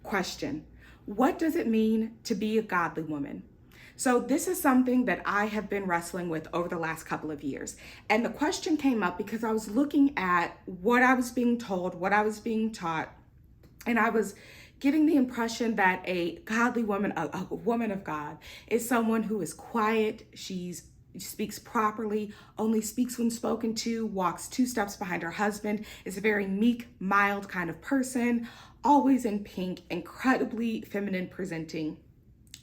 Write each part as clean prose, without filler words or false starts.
Question: what does it mean to be a godly woman? So, this is something that I have been wrestling with over the last couple of years. And the question came up because I was looking at what I was being told, what I was being taught, and I was getting the impression that a godly woman, a woman of God, is someone who is quiet. She speaks properly, only speaks when spoken to, walks two steps behind her husband, is a very meek, mild kind of person, always in pink, incredibly feminine presenting,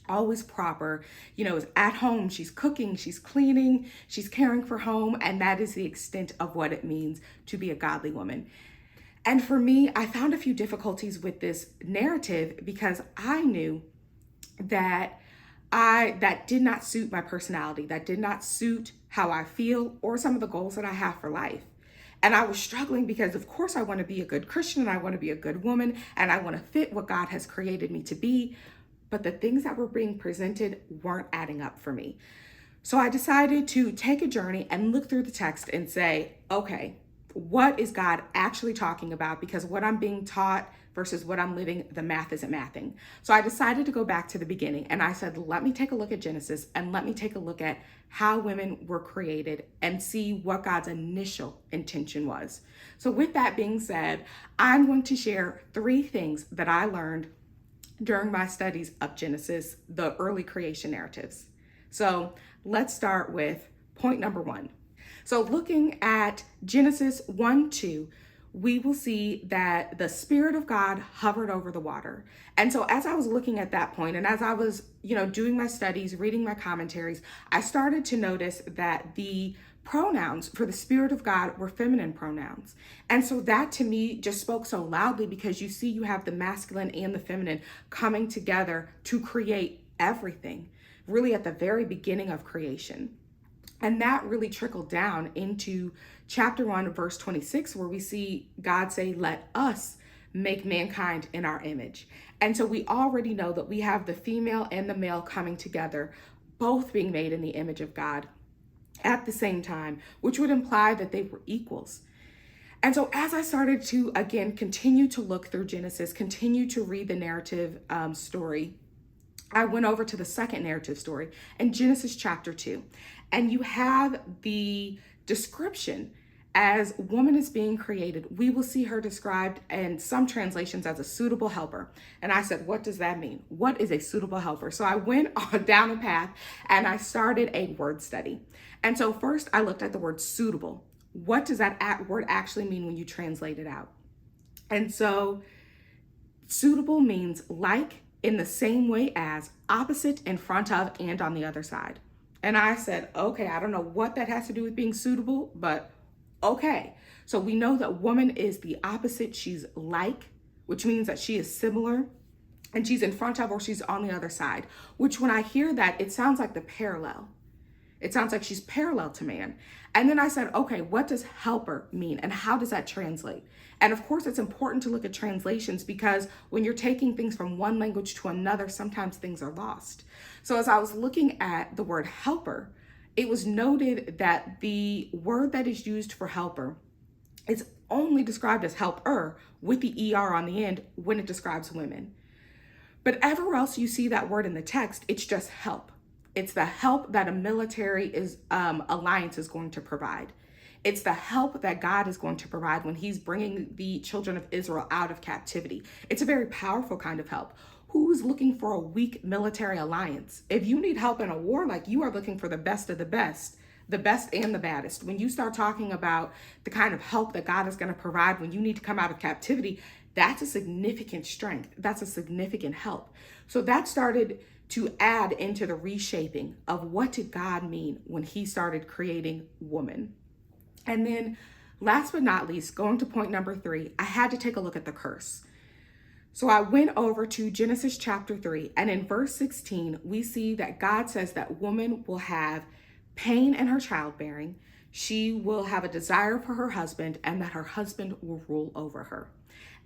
always proper, is at home, she's cooking, she's cleaning, she's caring for home, and that is the extent of what it means to be a godly woman. And for me, I found a few difficulties with this narrative because I knew that that did not suit my personality, that did not suit how I feel or some of the goals that I have for life. And I was struggling because, of course, I want to be a good Christian and I want to be a good woman and I want to fit what God has created me to be. But the things that were being presented weren't adding up for me. So I decided to take a journey and look through the text and say, okay, what is God actually talking about? Because what I'm being taught versus what I'm living, the math isn't mathing. So I decided to go back to the beginning and I said, let me take a look at Genesis and let me take a look at how women were created and see what God's initial intention was. So with that being said, I'm going to share 3 things that I learned during my studies of Genesis, the early creation narratives. So let's start with point number 1. So looking at Genesis 1-2, we will see that the Spirit of God hovered over the water. And so as I was looking at that point, and as I was, doing my studies, reading my commentaries, I started to notice that the pronouns for the Spirit of God were feminine pronouns. And so that to me just spoke so loudly because you have the masculine and the feminine coming together to create everything, really at the very beginning of creation. And that really trickled down into chapter 1, verse 26, where we see God say, let us make mankind in our image. And so we already know that we have the female and the male coming together, both being made in the image of God at the same time, which would imply that they were equals. And so as I started to, again, continue to look through Genesis, continue to read the narrative story, I went over to the second narrative story in Genesis chapter 2. And you have the description as woman is being created. We will see her described in some translations as a suitable helper. And I said, what does that mean? What is a suitable helper? So I went on down a path and I started a word study. And so first I looked at the word suitable. What does that word actually mean when you translate it out? And so suitable means like, in the same way as, opposite, in front of, and on the other side. And I said, okay, I don't know what that has to do with being suitable, but okay. So we know that woman is the opposite. She's like, which means that she is similar, and she's in front of or she's on the other side, which when I hear that, it sounds like the parallel. It sounds like she's parallel to man. And then I said, okay, what does helper mean? And how does that translate? And of course, it's important to look at translations because when you're taking things from one language to another, sometimes things are lost. So as I was looking at the word helper, it was noted that the word that is used for helper is only described as helper with the ER on the end when it describes women. But everywhere else you see that word in the text, it's just help. It's the help that a military alliance is going to provide. It's the help that God is going to provide when he's bringing the children of Israel out of captivity. It's a very powerful kind of help. Who's looking for a weak military alliance? If you need help in a war, like you are looking for the best of the best and the baddest. When you start talking about the kind of help that God is going to provide when you need to come out of captivity, that's a significant strength. That's a significant help. So that started to add into the reshaping of what did God mean when he started creating woman. And then last but not least, going to point number 3, I had to take a look at the curse. So I went over to Genesis chapter 3, and in verse 16, we see that God says that woman will have pain in her childbearing. She will have a desire for her husband, and that her husband will rule over her.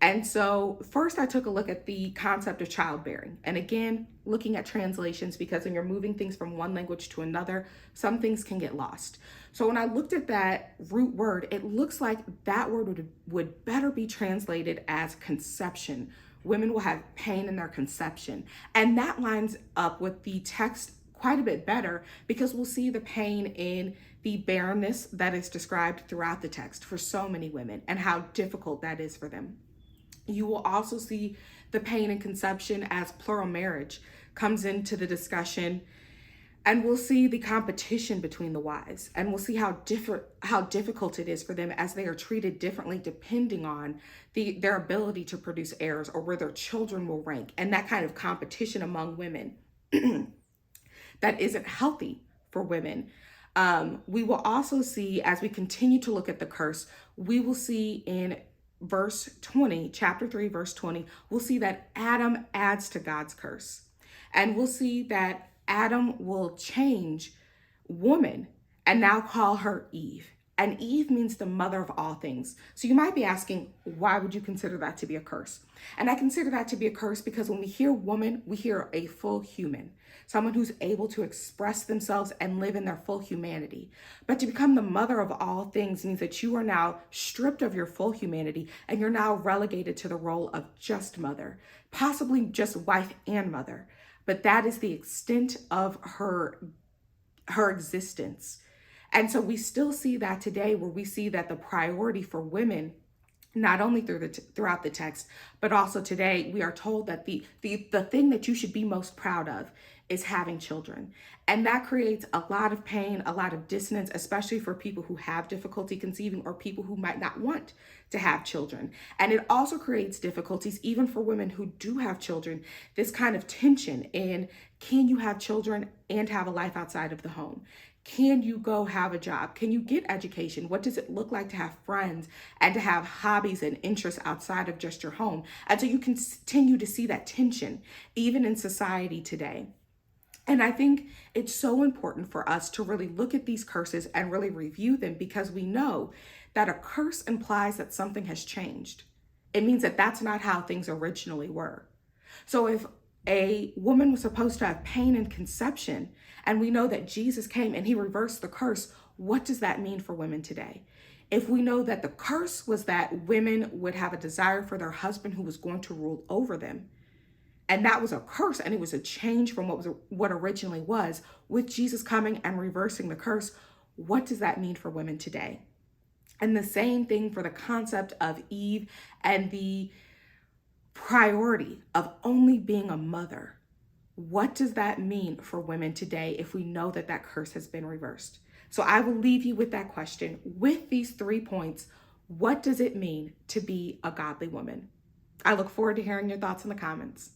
And so first I took a look at the concept of childbearing. And again, looking at translations, because when you're moving things from one language to another, some things can get lost. So when I looked at that root word, it looks like that word would better be translated as conception women will have pain in their conception. And that lines up with the text quite a bit better because we'll see the pain in the barrenness that is described throughout the text for so many women and how difficult that is for them. You will also see the pain in conception as plural marriage comes into the discussion, and we'll see the competition between the wives, and we'll see how difficult it is for them as they are treated differently depending on their ability to produce heirs or where their children will rank, and that kind of competition among women that isn't healthy for women. We will also see, as we continue to look at the curse, we will see in verse 20, chapter 3, verse 20, we'll see that Adam adds to God's curse. And we'll see that Adam will change woman and now call her Eve. And Eve means the mother of all things. So you might be asking, why would you consider that to be a curse? And I consider that to be a curse because when we hear woman, we hear a full human, someone who's able to express themselves and live in their full humanity. But to become the mother of all things means that you are now stripped of your full humanity and you're now relegated to the role of just mother, possibly just wife and mother. But that is the extent of her existence. And so we still see that today, where we see that the priority for women, not only throughout the text, but also today, we are told that the thing that you should be most proud of is having children. And that creates a lot of pain, a lot of dissonance, especially for people who have difficulty conceiving or people who might not want to have children. And it also creates difficulties even for women who do have children, this kind of tension in, can you have children and have a life outside of the home? Can you go have a job? Can you get education? What does it look like to have friends and to have hobbies and interests outside of just your home? And so you continue to see that tension even in society today. And I think it's so important for us to really look at these curses and really review them, because we know that a curse implies that something has changed. It means that that's not how things originally were. So if a woman was supposed to have pain in conception, and we know that Jesus came and he reversed the curse, what does that mean for women today? If we know that the curse was that women would have a desire for their husband who was going to rule over them, and that was a curse, and it was a change from what originally was, with Jesus coming and reversing the curse, what does that mean for women today? And the same thing for the concept of Eve and the priority of only being a mother. What does that mean for women today if we know that that curse has been reversed? So I will leave you with that question. With these 3 points, what does it mean to be a godly woman? I look forward to hearing your thoughts in the comments.